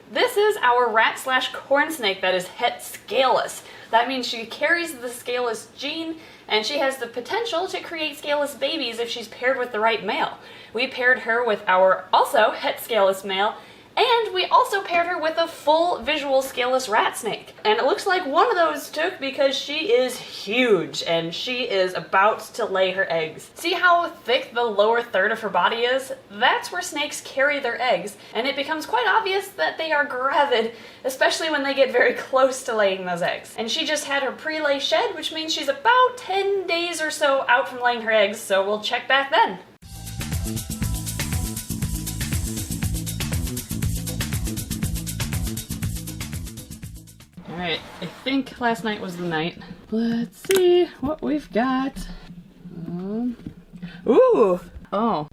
This is our rat/corn snake that is het scaleless. That means she carries the scaleless gene, and she has the potential to create scaleless babies if she's paired with the right male. We paired her with our also het scaleless male, and we also paired her with a full visual scaleless rat snake. And it looks like one of those took because she is huge and she is about to lay her eggs. See how thick the lower third of her body is? That's where snakes carry their eggs, and it becomes quite obvious that they are gravid, especially when they get very close to laying those eggs. And she just had her pre-lay shed, which means she's about 10 days or so out from laying her eggs, so we'll check back then. Alright, I think last night was the night. Let's see what we've got. Ooh! Oh.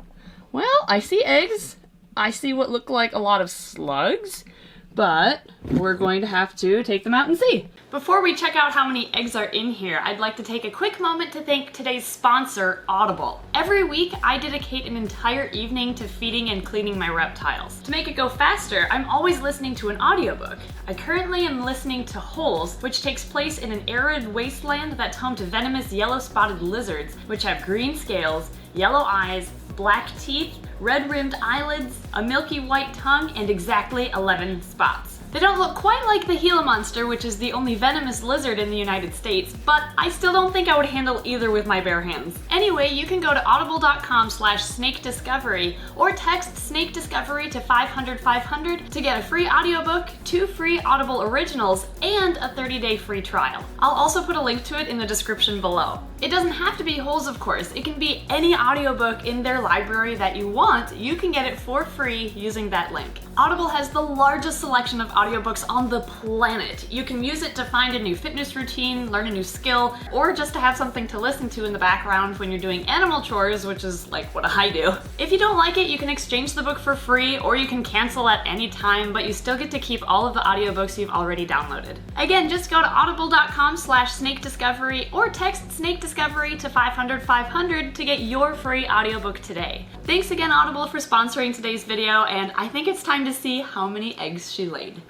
Well, I see eggs. I see what look like a lot of slugs, but we're going to have to take them out and see. Before we check out how many eggs are in here, I'd like to take a quick moment to thank today's sponsor, Audible. Every week, I dedicate an entire evening to feeding and cleaning my reptiles. To make it go faster, I'm always listening to an audiobook. I currently am listening to Holes, which takes place in an arid wasteland that's home to venomous yellow-spotted lizards, which have green scales, yellow eyes, black teeth, red-rimmed eyelids, a milky white tongue, and exactly 11 spots. They don't look quite like the Gila monster, which is the only venomous lizard in the United States, but I still don't think I would handle either with my bare hands. Anyway, you can go to audible.com/snakediscovery or text Snake Discovery to 500-500 to get a free audiobook, 2 free Audible originals, and a 30-day free trial. I'll also put a link to it in the description below. It doesn't have to be Holes, of course. It can be any audiobook in their library that you want. You can get it for free using that link. Audible has the largest selection of audiobooks on the planet. You can use it to find a new fitness routine, learn a new skill, or just to have something to listen to in the background when you're doing animal chores, which is like what I do. If you don't like it, you can exchange the book for free, or you can cancel at any time, but you still get to keep all of the audiobooks you've already downloaded. Again, just go to audible.com/snakediscovery or text Snake Discovery to 500-500 to get your free audiobook today. Thanks again, Audible, for sponsoring today's video, and I think it's time to see how many eggs she laid.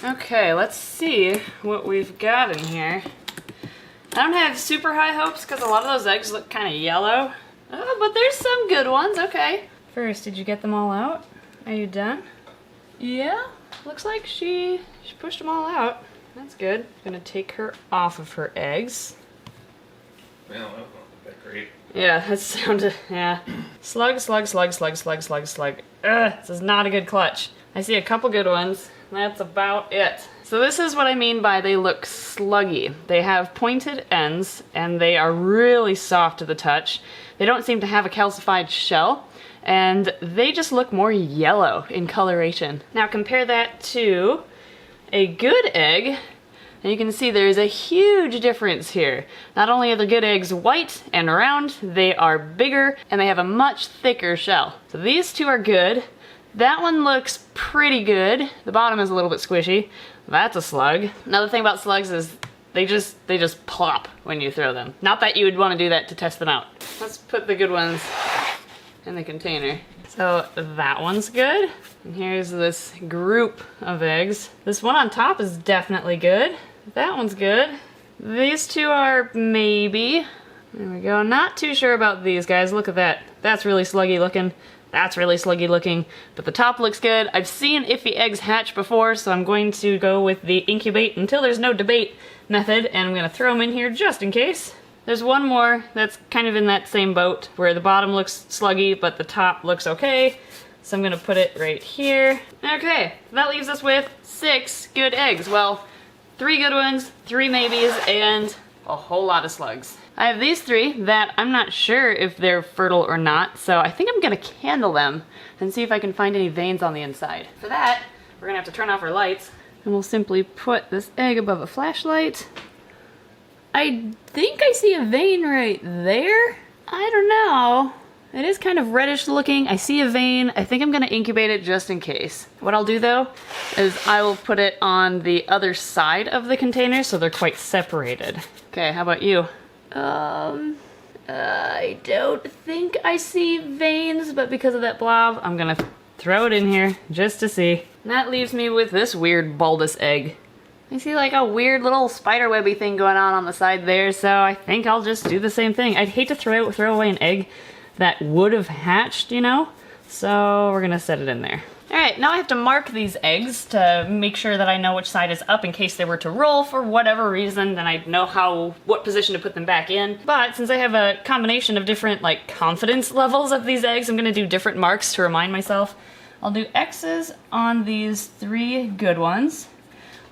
Okay, let's see what we've got in here. I don't have super high hopes because a lot of those eggs look kind of yellow. Oh, but there's some good ones, okay. First, did you get them all out? Are you done? Yeah, looks like she pushed them all out. That's good. I'm gonna take her off of her eggs. Well, that wasn't that great. Yeah, that sounded, yeah. Slug, slug, slug, slug, slug, slug, slug. Ugh, this is not a good clutch. I see a couple good ones. That's about it. So this is what I mean by they look sluggy. They have pointed ends, and they are really soft to the touch. They don't seem to have a calcified shell, and they just look more yellow in coloration. Now compare that to a good egg, and you can see there's a huge difference here. Not only are the good eggs white and round, they are bigger, and they have a much thicker shell. So these two are good. That one looks pretty good. The bottom is a little bit squishy. That's a slug. Another thing about slugs is they just plop when you throw them. Not that you would want to do that to test them out. Let's put the good ones in the container. So that one's good. And here's this group of eggs. This one on top is definitely good. That one's good. These two are maybe. There we go. Not too sure about these guys. Look at that. That's really sluggy looking. That's really sluggy looking, but the top looks good. I've seen iffy eggs hatch before, so I'm going to go with the incubate until there's no debate method, and I'm gonna throw them in here just in case. There's one more that's kind of in that same boat, where the bottom looks sluggy, but the top looks okay. So I'm gonna put it right here. Okay, that leaves us with 6 good eggs. Well, 3 good ones, 3 maybes, and a whole lot of slugs. I have these 3 that I'm not sure if they're fertile or not, so I think I'm gonna candle them and see if I can find any veins on the inside. For that, we're gonna have to turn off our lights, and we'll simply put this egg above a flashlight. I think I see a vein right there. I don't know. It is kind of reddish looking. I see a vein. I think I'm gonna incubate it just in case. What I'll do though, is I will put it on the other side of the container so they're quite separated. Okay, how about you? I don't think I see veins, but because of that blob, I'm gonna throw it in here just to see. And that leaves me with this weird bulbous egg. I see like a weird little spiderwebby thing going on the side there, so I think I'll just do the same thing. I'd hate to throw away an egg that would have hatched, you know? So we're gonna set it in there. All right, now I have to mark these eggs to make sure that I know which side is up in case they were to roll for whatever reason, then I'd know what position to put them back in. But since I have a combination of different like confidence levels of these eggs, I'm gonna do different marks to remind myself. I'll do X's on these 3 good ones.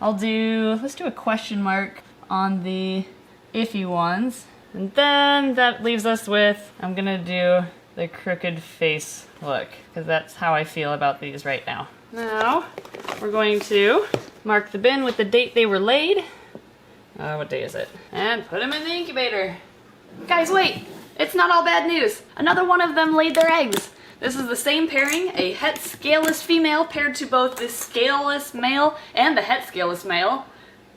Let's do a question mark on the iffy ones. And then that leaves us with, I'm gonna do the crooked face look, because that's how I feel about these right now. Now, we're going to mark the bin with the date they were laid. What day is it? And put them in the incubator. Guys, wait! It's not all bad news. Another one of them laid their eggs. This is the same pairing, a het scaleless female paired to both the scaleless male and the het scaleless male.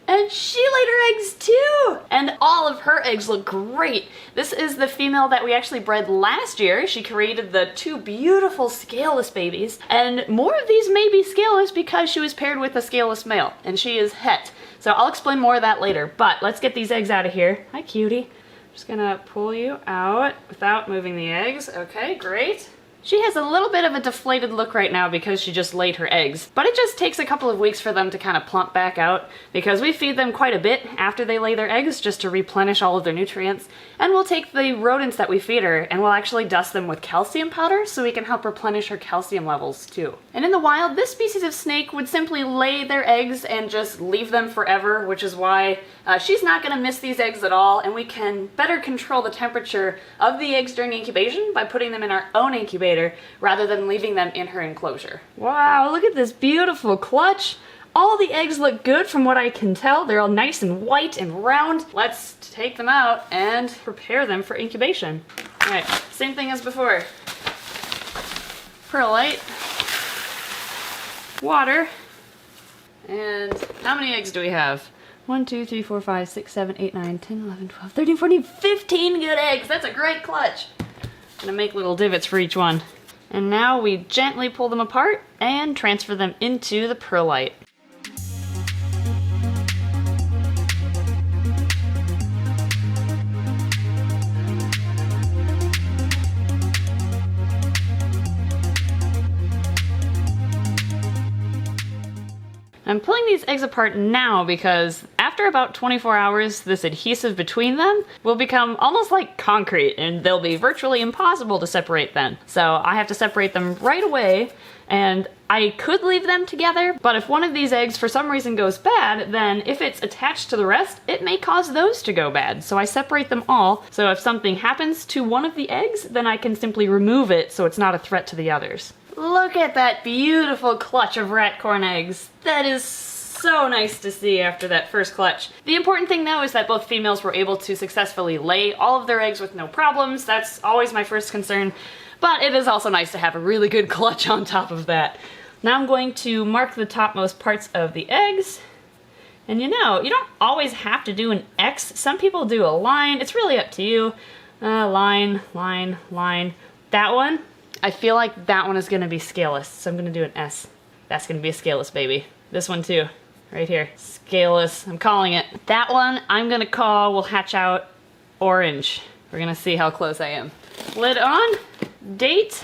And she laid her eggs too! And all of her eggs look great. This is the female that we actually bred last year. She created the 2 beautiful scaleless babies. And more of these may be scaleless because she was paired with a scaleless male. And she is het. So I'll explain more of that later. But let's get these eggs out of here. Hi, cutie. I'm just gonna pull you out without moving the eggs. Okay, great. She has a little bit of a deflated look right now because she just laid her eggs, but it just takes a couple of weeks for them to kind of plump back out because we feed them quite a bit after they lay their eggs just to replenish all of their nutrients, and we'll take the rodents that we feed her and we'll actually dust them with calcium powder so we can help replenish her calcium levels too. And in the wild, this species of snake would simply lay their eggs and just leave them forever, which is why she's not going to miss these eggs at all, and we can better control the temperature of the eggs during incubation by putting them in our own incubator rather than leaving them in her enclosure. Wow, look at this beautiful clutch. All the eggs look good from what I can tell. They're all nice and white and round. Let's take them out and prepare them for incubation. All right, same thing as before. Perlite, water, and how many eggs do we have? 1, 2, 3, 4, 5, 6, 7, 8, 9, 10, 11, 12, 13, 14, 15 good eggs. That's a great clutch. I'm gonna make little divots for each one. And now we gently pull them apart and transfer them into the perlite. I'm pulling these eggs apart now because after about 24 hours, this adhesive between them will become almost like concrete and they'll be virtually impossible to separate then. So I have to separate them right away, and I could leave them together, but if one of these eggs for some reason goes bad, then if it's attached to the rest, it may cause those to go bad. So I separate them all, so if something happens to one of the eggs, then I can simply remove it so it's not a threat to the others. Look at that beautiful clutch of rat corn eggs. That is so nice to see after that first clutch. The important thing though is that both females were able to successfully lay all of their eggs with no problems. That's always my first concern, but it is also nice to have a really good clutch on top of that. Now I'm going to mark the topmost parts of the eggs. And you know, you don't always have to do an X. Some people do a line. It's really up to you. Line, line, line. That one, I feel like that one is going to be scaleless, so I'm going to do an S. That's going to be a scaleless baby. This one too, right here. Scaleless, I'm calling it. That one I'm going to call, will hatch out orange. We're going to see how close I am. Lid on, date.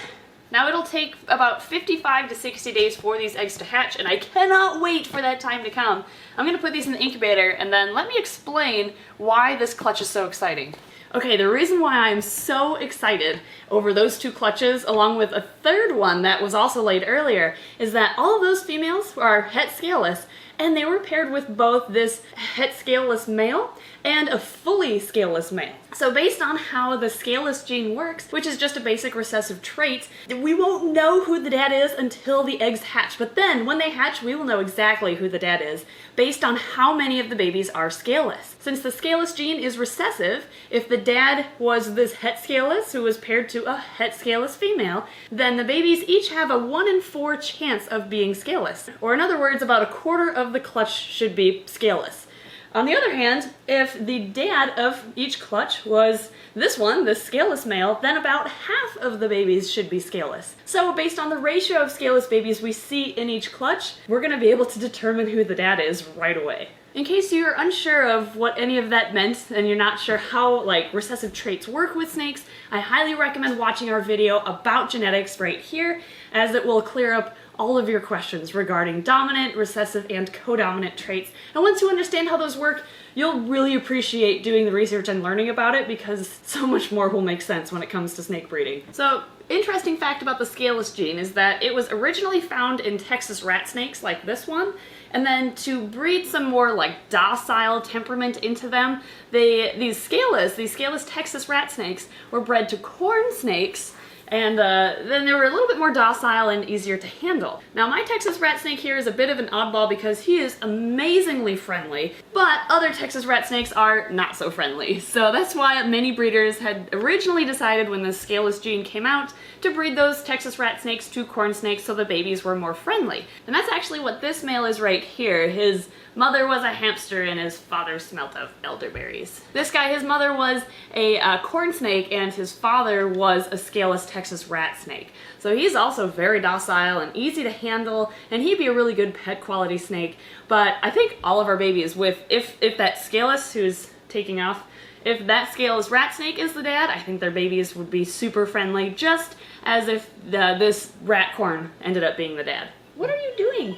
Now it'll take about 55 to 60 days for these eggs to hatch, and I cannot wait for that time to come. I'm going to put these in the incubator, and then let me explain why this clutch is so exciting. Okay, the reason why I'm so excited over those 2 clutches, along with a third one that was also laid earlier, is that all of those females are het scaleless, and they were paired with both this het scaleless male and a fully scaleless male. So based on how the scaleless gene works, which is just a basic recessive trait, we won't know who the dad is until the eggs hatch. But then when they hatch, we will know exactly who the dad is based on how many of the babies are scaleless. Since the scaleless gene is recessive, if the dad was this het scaleless who was paired to a het scaleless female, then the babies each have a 1 in 4 chance of being scaleless. Or in other words, about a quarter of the clutch should be scaleless. On the other hand, if the dad of each clutch was this one, the scaleless male, then about half of the babies should be scaleless. So based on the ratio of scaleless babies we see in each clutch, we're going to be able to determine who the dad is right away. In case you're unsure of what any of that meant and you're not sure how recessive traits work with snakes, I highly recommend watching our video about genetics right here, as it will clear up all of your questions regarding dominant, recessive, and codominant traits. And once you understand how those work, you'll really appreciate doing the research and learning about it, because so much more will make sense when it comes to snake breeding. So, interesting fact about the scaleless gene is that it was originally found in Texas rat snakes like this one, and then to breed some more docile temperament into them, these scaleless Texas rat snakes were bred to corn snakes, and then they were a little bit more docile and easier to handle. Now my Texas rat snake here is a bit of an oddball because he is amazingly friendly, but other Texas rat snakes are not so friendly. So that's why many breeders had originally decided when the scaleless gene came out to breed those Texas rat snakes to corn snakes so the babies were more friendly. And that's actually what this male is right here. His mother was a hamster and his father smelt of elderberries. This guy, his mother was a corn snake and his father was a scaleless Texas rat snake. So he's also very docile and easy to handle, and he'd be a really good pet quality snake. But I think all of our babies, if that scaleless who's taking off, if that scaleless rat snake is the dad, I think their babies would be super friendly, just as if this rat corn ended up being the dad. What are you doing?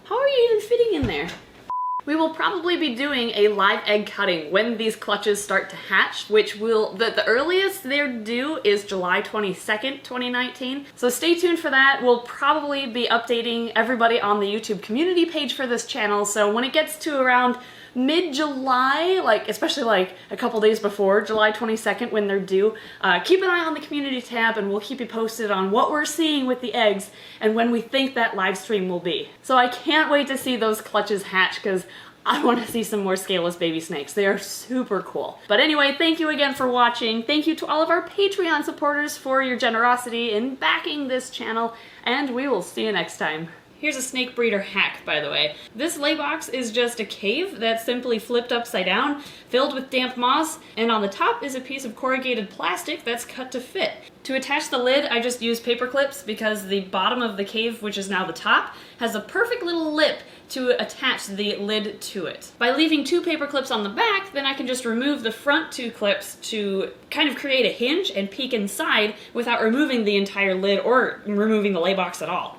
How are you even fitting in there? We will probably be doing a live egg cutting when these clutches start to hatch, which the earliest they're due is July 22nd, 2019. So stay tuned for that. We'll probably be updating everybody on the YouTube community page for this channel, so when it gets to around mid-July, especially a couple days before July 22nd when they're due, keep an eye on the community tab and we'll keep you posted on what we're seeing with the eggs and when we think that live stream will be. So I can't wait to see those clutches hatch, because I want to see some more scaleless baby snakes. They are super cool. But anyway, thank you again for watching. Thank you to all of our Patreon supporters for your generosity in backing this channel, and we will see you next time. Here's a snake breeder hack, by the way. This lay box is just a cave that's simply flipped upside down, filled with damp moss, and on the top is a piece of corrugated plastic that's cut to fit. To attach the lid, I just use paper clips because the bottom of the cave, which is now the top, has a perfect little lip to attach the lid to it. By leaving 2 paper clips on the back, then I can just remove the front 2 clips to kind of create a hinge and peek inside without removing the entire lid or removing the lay box at all.